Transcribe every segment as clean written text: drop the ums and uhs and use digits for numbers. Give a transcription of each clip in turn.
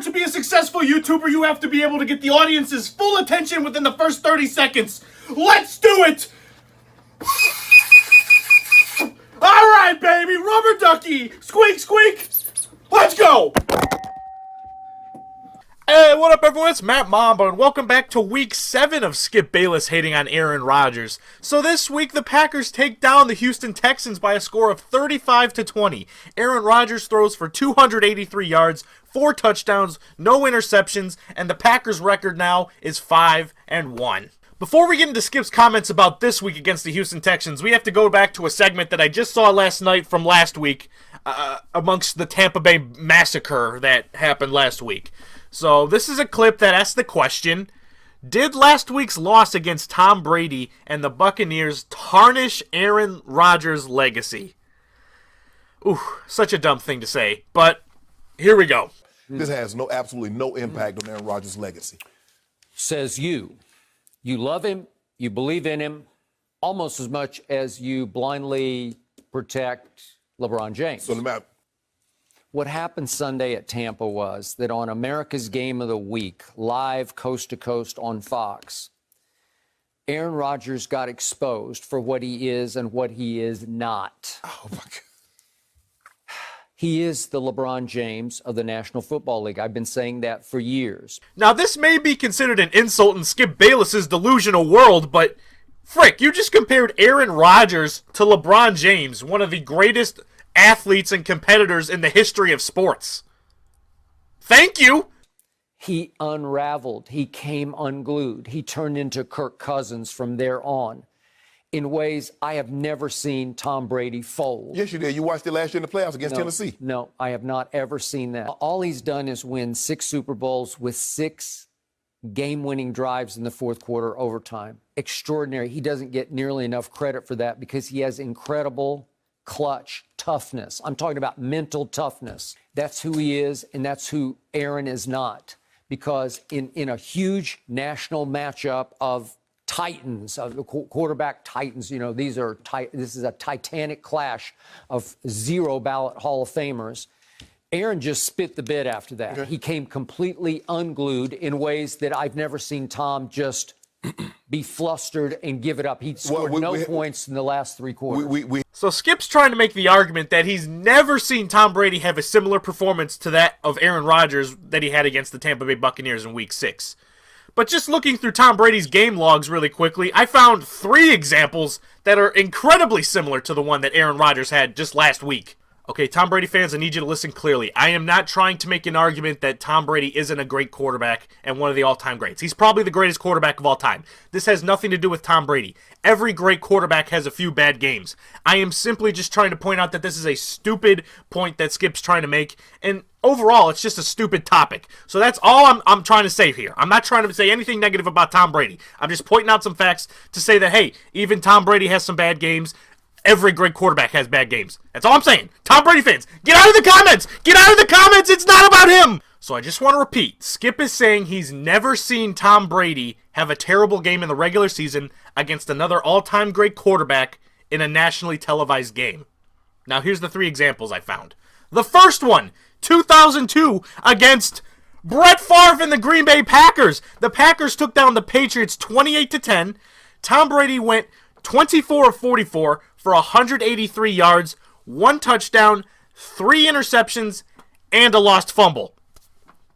order to be a successful YouTuber, you have to be able to get the audience's full attention within the first 30 seconds. Let's do it! Alright, baby, rubber ducky! Squeak, squeak! Let's go! Hey, what up, everyone? It's Mamba, and welcome back to Week 7 of Skip Bayless hating on Aaron Rodgers. So this week, the Packers take down the Houston Texans by a score of 35-20. Aaron Rodgers throws for 283 yards, 4 touchdowns, no interceptions, and the Packers' record now is 5-1. Before we get into Skip's comments about this week against the Houston Texans, we have to go back to a segment that I just saw last night from last week amongst the Tampa Bay massacre that happened last week. So this is a clip that asks the question, did last week's loss against Tom Brady and the Buccaneers tarnish Aaron Rodgers' legacy? Ooh, such a dumb thing to say, but here we go. This has absolutely no impact on Aaron Rodgers' legacy. Says you. You love him, you believe in him, almost as much as you blindly protect LeBron James. So no matter. What happened Sunday at Tampa was that on America's Game of the Week, live coast to coast on Fox, Aaron Rodgers got exposed for what he is and what he is not. Oh, my God. He is the LeBron James of the National Football League. I've been saying that for years. Now, this may be considered an insult in Skip Bayless's delusional world, but frick, you just compared Aaron Rodgers to LeBron James, one of the greatest athletes and competitors in the history of sports. Thank you. He unraveled. He came unglued. He turned into Kirk Cousins from there on in ways I have never seen Tom Brady fold. Yes, you did. You watched it last year in the playoffs against Tennessee. No, I have not ever seen that. All he's done is win 6 Super Bowls with 6 game-winning drives in the fourth quarter overtime. Extraordinary. He doesn't get nearly enough credit for that because he has incredible clutch toughness. I'm talking about mental toughness. That's who he is, and that's who Aaron is not. Because in a huge national matchup of titans, of the quarterback titans, you know, this is a titanic clash of 0 ballot Hall of Famers. Aaron just spit the bit after that. Okay. He came completely unglued in ways that I've never seen Tom just be flustered and give it up. He scored no points in the last 3 quarters. So Skip's trying to make the argument that he's never seen Tom Brady have a similar performance to that of Aaron Rodgers that he had against the Tampa Bay Buccaneers in Week 6. But just looking through Tom Brady's game logs really quickly, I found 3 examples that are incredibly similar to the one that Aaron Rodgers had just last week. Okay, Tom Brady fans, I need you to listen clearly. I am not trying to make an argument that Tom Brady isn't a great quarterback and one of the all-time greats. He's probably the greatest quarterback of all time. This has nothing to do with Tom Brady. Every great quarterback has a few bad games. I am simply just trying to point out that this is a stupid point that Skip's trying to make, and overall, it's just a stupid topic. So that's all I'm trying to say here. I'm not trying to say anything negative about Tom Brady. I'm just pointing out some facts to say that, hey, even Tom Brady has some bad games. Every great quarterback has bad games. That's all I'm saying. Tom Brady fans, get out of the comments! Get out of the comments! It's not about him! So I just want to repeat, Skip is saying he's never seen Tom Brady have a terrible game in the regular season against another all-time great quarterback in a nationally televised game. Now here's the 3 examples I found. The first one, 2002 against Brett Favre and the Green Bay Packers. The Packers took down the Patriots 28-10. Tom Brady went 24 of 44 for 183 yards, 1 touchdown, 3 interceptions, and a lost fumble.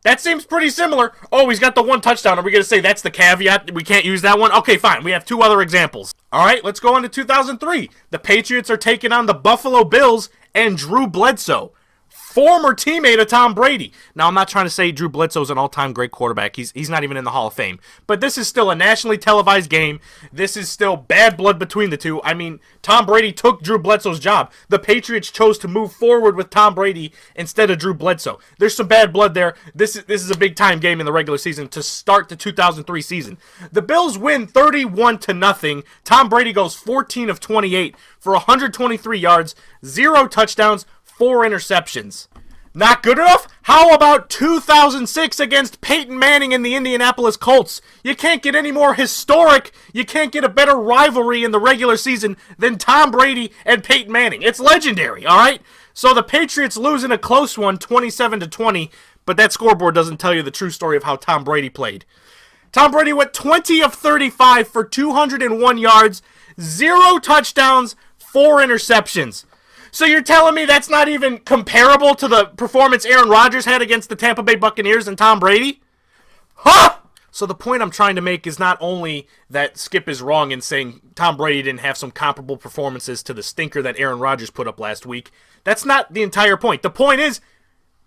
That seems pretty similar. Oh, he's got the 1 touchdown. Are we going to say that's the caveat? We can't use that one? Okay, fine. We have 2 other examples. All right, let's go on to 2003. The Patriots are taking on the Buffalo Bills and Drew Bledsoe, former teammate of Tom Brady. Now, I'm not trying to say Drew Bledsoe's an all-time great quarterback. He's not even in the Hall of Fame. But this is still a nationally televised game. This is still bad blood between the two. I mean, Tom Brady took Drew Bledsoe's job. The Patriots chose to move forward with Tom Brady instead of Drew Bledsoe. There's some bad blood there. This is a big-time game in the regular season to start the 2003 season. The Bills win 31-0. Tom Brady goes 14 of 28 for 123 yards, 0 touchdowns, 4 interceptions. Not good enough? How about 2006 against Peyton Manning and the Indianapolis Colts? You can't get any more historic, you can't get a better rivalry in the regular season than Tom Brady and Peyton Manning. It's legendary, all right? So the Patriots lose in a close one, 27-20. But that scoreboard doesn't tell you the true story of how Tom Brady played. Tom Brady went 20 of 35 for 201 yards, 0 touchdowns, 4 interceptions. So you're telling me that's not even comparable to the performance Aaron Rodgers had against the Tampa Bay Buccaneers and Tom Brady? Huh! So the point I'm trying to make is not only that Skip is wrong in saying Tom Brady didn't have some comparable performances to the stinker that Aaron Rodgers put up last week. That's not the entire point. The point is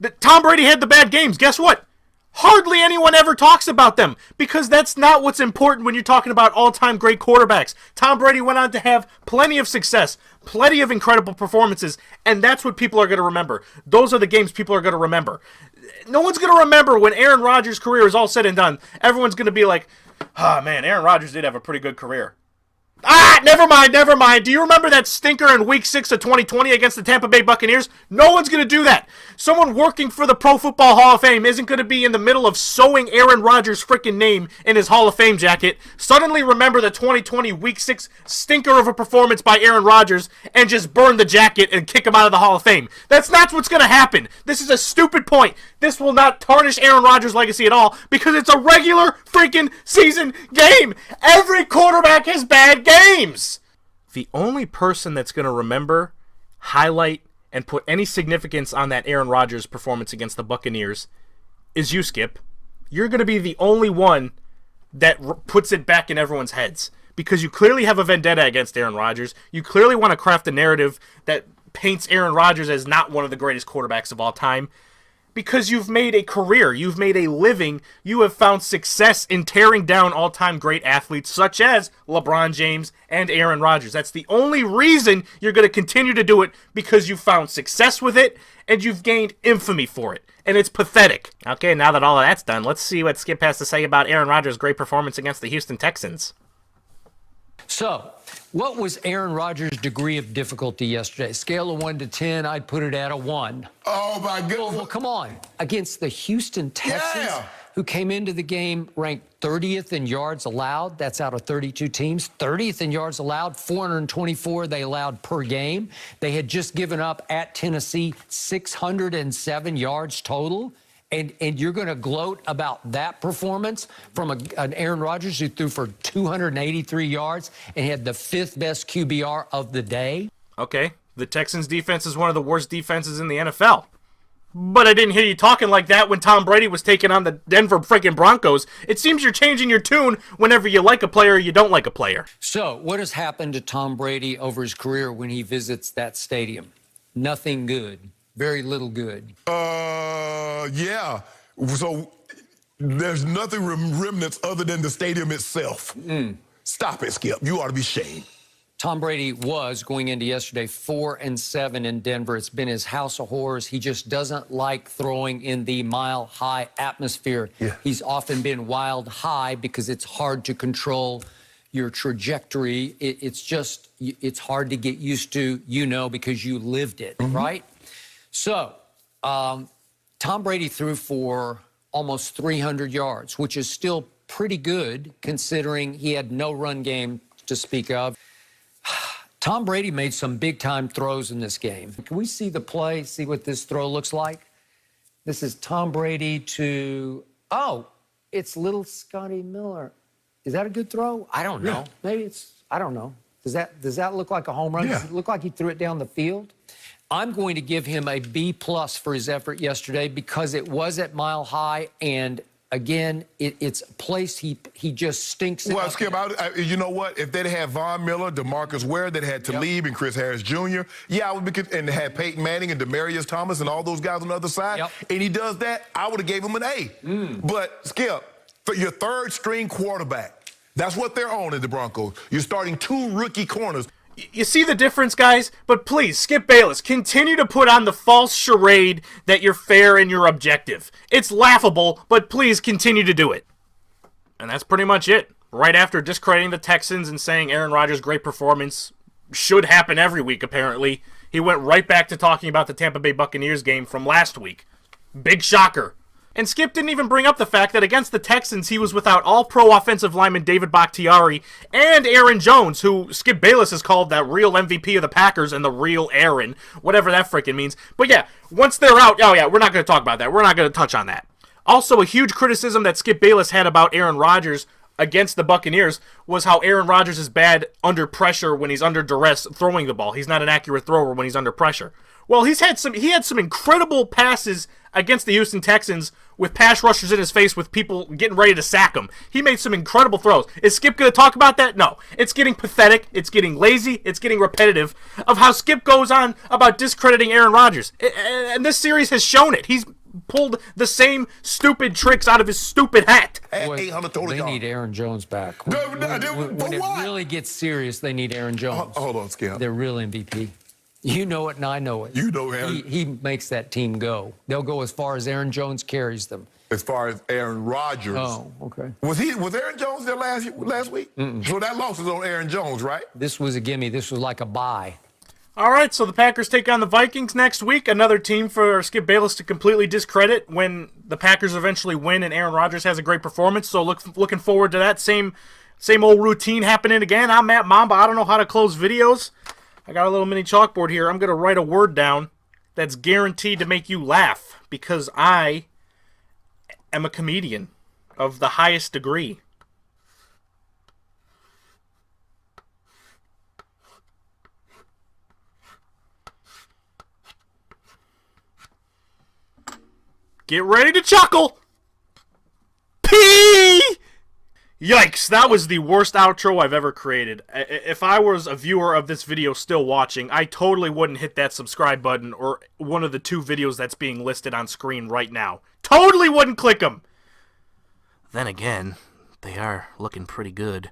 that Tom Brady had the bad games. Guess what? Hardly anyone ever talks about them because that's not what's important when you're talking about all-time great quarterbacks. Tom Brady went on to have plenty of success, plenty of incredible performances, and that's what people are going to remember. Those are the games people are going to remember. No one's going to remember when Aaron Rodgers' career is all said and done. Everyone's going to be like, oh man, Aaron Rodgers did have a pretty good career. Never mind. Do you remember that stinker in Week 6 of 2020 against the Tampa Bay Buccaneers? No one's going to do that. Someone working for the Pro Football Hall of Fame isn't going to be in the middle of sewing Aaron Rodgers' freaking name in his Hall of Fame jacket, suddenly remember the 2020 Week 6 stinker of a performance by Aaron Rodgers, and just burn the jacket and kick him out of the Hall of Fame. That's not what's going to happen. This is a stupid point. This will not tarnish Aaron Rodgers' legacy at all because it's a regular freaking season game. Every quarterback has bad games. The only person that's going to remember, highlight, and put any significance on that Aaron Rodgers performance against the Buccaneers is you, Skip. You're going to be the only one that puts it back in everyone's heads because you clearly have a vendetta against Aaron Rodgers. You clearly want to craft a narrative that paints Aaron Rodgers as not one of the greatest quarterbacks of all time. Because you've made a career, you've made a living, you have found success in tearing down all-time great athletes such as LeBron James and Aaron Rodgers. That's the only reason you're going to continue to do it, because you've found success with it and you've gained infamy for it. And it's pathetic. Okay, now that all of that's done, let's see what Skip has to say about Aaron Rodgers' great performance against the Houston Texans. So, what was Aaron Rodgers' degree of difficulty yesterday? Scale of 1 to 10, I'd put it at a 1. Oh, my goodness. Well, come on. Against the Houston Texans, who came into the game ranked 30th in yards allowed. That's out of 32 teams. 30th in yards allowed, 424 they allowed per game. They had just given up at Tennessee 607 yards total. And you're going to gloat about that performance from an Aaron Rodgers who threw for 283 yards and had the 5th best QBR of the day? Okay, the Texans defense is one of the worst defenses in the NFL. But I didn't hear you talking like that when Tom Brady was taking on the Denver freaking Broncos. It seems you're changing your tune whenever you like a player or you don't like a player. So, what has happened to Tom Brady over his career when he visits that stadium? Nothing good. Very little good. Yeah. So there's nothing remnants other than the stadium itself. Stop it, Skip. You ought to be ashamed. Tom Brady was, going into yesterday, 4-7 in Denver. It's been his house of horrors. He just doesn't like throwing in the mile-high atmosphere. Yeah. He's often been wild high because it's hard to control your trajectory. It's hard to get used to, because you lived it, right? So, Tom Brady threw for almost 300 yards, which is still pretty good considering he had no run game to speak of. Tom Brady made some big-time throws in this game. Can we see the play, see what this throw looks like? This is Tom Brady to, it's little Scotty Miller. Is that a good throw? I don't know. Maybe I don't know. Does that look like a home run? Does it look like he threw it down the field? I'm going to give him a B+ for his effort yesterday because it was at Mile High, and again, it's a place he just stinks. Well, Skip, you know what? If they'd had Von Miller, DeMarcus Ware, they'd had Talib and Chris Harris Jr., I would be, and they had Peyton Manning and Demaryius Thomas and all those guys on the other side, and he does that, I would have gave him an A. But, Skip, for your third-string quarterback, that's what they're on in the Broncos. You're starting 2 rookie corners. You see the difference, guys? But please, Skip Bayless, continue to put on the false charade that you're fair and you're objective. It's laughable, but please continue to do it. And that's pretty much it. Right after discrediting the Texans and saying Aaron Rodgers' great performance should happen every week, apparently, he went right back to talking about the Tampa Bay Buccaneers game from last week. Big shocker. And Skip didn't even bring up the fact that against the Texans, he was without all-pro offensive lineman David Bakhtiari and Aaron Jones, who Skip Bayless has called that real MVP of the Packers and the real Aaron, whatever that frickin' means. But yeah, once they're out, oh yeah, we're not going to talk about that. We're not going to touch on that. Also, a huge criticism that Skip Bayless had about Aaron Rodgers against the Buccaneers was how Aaron Rodgers is bad under pressure when he's under duress throwing the ball. He's not an accurate thrower when he's under pressure. Well, he had some incredible passes against the Houston Texans with pass rushers in his face with people getting ready to sack him. He made some incredible throws. Is Skip going to talk about that? No. It's getting pathetic. It's getting lazy. It's getting repetitive of how Skip goes on about discrediting Aaron Rodgers. And this series has shown it. He's pulled the same stupid tricks out of his stupid hat. They need Aaron Jones back. When it really gets serious, they need Aaron Jones. Hold on, Skip. They're real MVP. You know it, and I know it. You know him. He makes that team go. They'll go as far as Aaron Jones carries them. As far as Aaron Rodgers. Oh, okay. Was Aaron Jones there last week? So that loss was on Aaron Jones, right? This was a gimme. This was like a bye. All right, so the Packers take on the Vikings next week. Another team for Skip Bayless to completely discredit when the Packers eventually win and Aaron Rodgers has a great performance. So looking forward to that same old routine happening again. I'm Matt Mamba. I don't know how to close videos. I got a little mini chalkboard here. I'm going to write a word down that's guaranteed to make you laugh because I am a comedian of the highest degree. Get ready to chuckle! Pee! Yikes, that was the worst outro I've ever created. If I was a viewer of this video still watching, I totally wouldn't hit that subscribe button or one of the 2 videos that's being listed on screen right now. Totally wouldn't click them! Then again, they are looking pretty good.